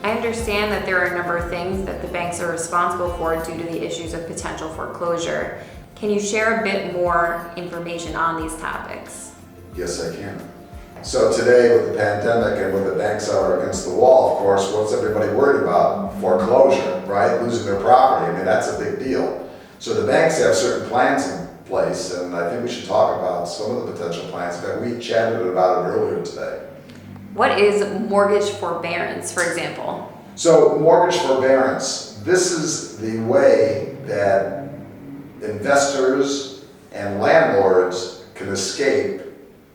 I understand that there are a number of things that the banks are responsible for due to the issues of potential foreclosure. Can you share a bit more information on these topics? Yes, I can. So today with the pandemic and when the banks are against the wall, of course, what's everybody worried about? Foreclosure, right? Losing their property. I mean, that's a big deal. So the banks have certain plans in place, and I think we should talk about some of the potential plans. In fact, we chatted about it earlier today. What is mortgage forbearance, for example? So mortgage forbearance, this is the way that investors and landlords can escape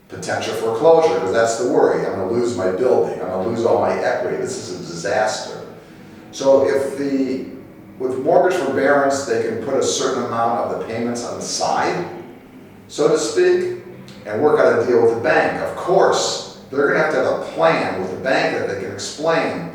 potential foreclosure, because that's the worry. I'm going to lose my building. I'm going to lose all my equity. This is a disaster. So with mortgage forbearance, they can put a certain amount of the payments on the side, so to speak, and work out a deal with the bank. Of course, they're going to have a plan with the bank that they can explain.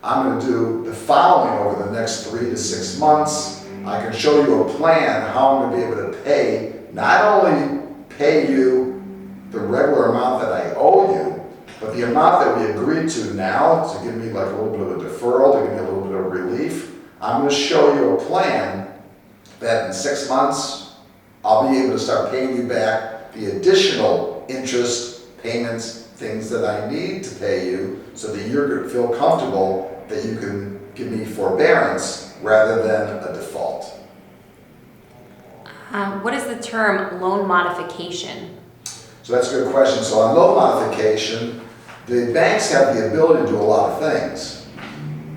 I'm going to do the following over the next 3 to 6 months. I can show you a plan how I'm going to be able to pay, not only pay you the regular amount that I owe you, but the amount that we agreed to now to give me like a little bit of a deferral, to give me a little bit of relief. I'm going to show you a plan that in 6 months, I'll be able to start paying you back the additional interest payments, things that I need to pay you so that you're going to feel comfortable that you can give me forbearance rather than a default. What is the term loan modification? So that's a good question. So on loan modification, the banks have the ability to do a lot of things.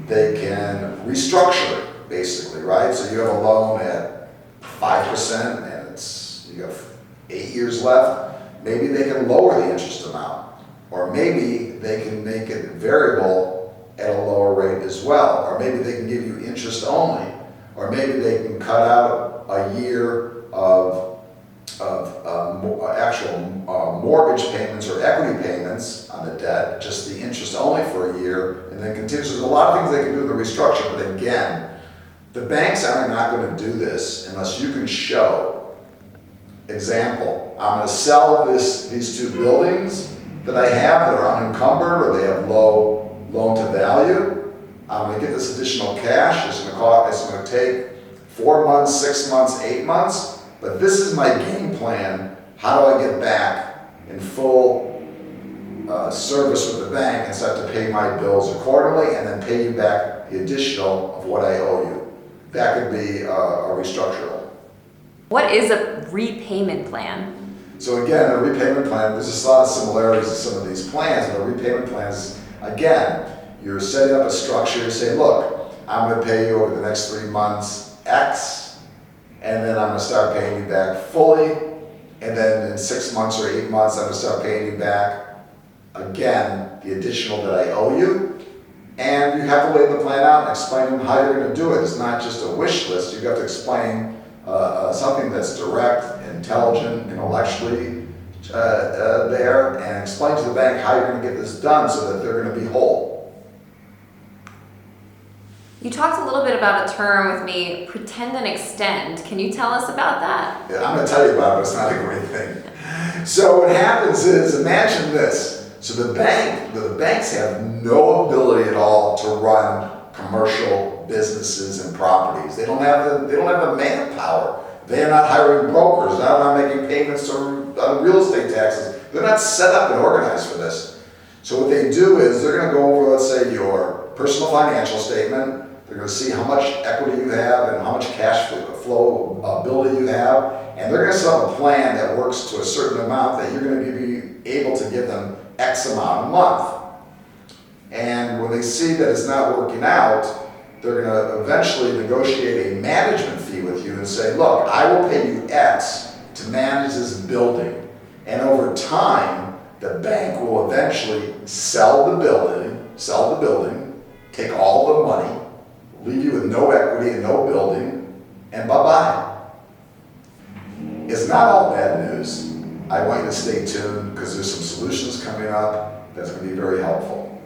They can restructure it, basically, right? So you have a loan at 5% and you have 8 years left. Maybe they can lower the interest amount. Or maybe they can make it variable at a lower rate as well. Or maybe they can give you interest only. Or maybe they can cut out a year of actual mortgage payments or equity payments on the debt, just the interest only for a year, and then continue. So there's a lot of things they can do in the restructure, but again, the banks are not going to do this unless you can show, example, I'm going to sell these 2 buildings that I have that are unencumbered or they have low loan to value. I'm going to get this additional cash. It's going to take 4 months, 6 months, 8 months, but this is my game plan. How do I get back in full service with the bank and start to pay my bills accordingly and then pay you back the additional of what I owe you? That could be a restructure. What is a repayment plan? So again, a repayment plan, there's a lot of similarities to some of these plans, but a repayment plan is, again, you're setting up a structure. You say, look, I'm going to pay you over the next 3 months X, and then I'm going to start paying you back fully, and then in 6 months or 8 months, I'm going to start paying you back again the additional that I owe you. And you have to lay the plan out and explain to them how you're going to do it. It's not just a wish list. You have to explain something that's direct, intelligent, intellectually there, and explain to the bank how you're going to get this done so that they're going to be whole. You talked a little bit about a term with me, pretend and extend. Can you tell us about that? Yeah, I'm going to tell you about it, but it's not a great thing. So what happens is, imagine this. So the banks have no ability at all to run commercial businesses and properties. They don't have the manpower. They are not hiring brokers. They're not making payments on real estate taxes. They're not set up and organized for this. So what they do is they're going to go over, let's say, your personal financial statement. They're going to see how much equity you have and how much cash flow ability you have. And they're going to set up a plan that works to a certain amount that you're going to be able to give them X amount a month. And when they see that it's not working out, they're going to eventually negotiate a management fee with you and say, look, I will pay you X to manage this building. And over time, the bank will eventually sell the building, take all the money, leave you with no equity and no building, and bye-bye. It's not all bad news. I want you to stay tuned because there's some solutions coming up that's going to be very helpful.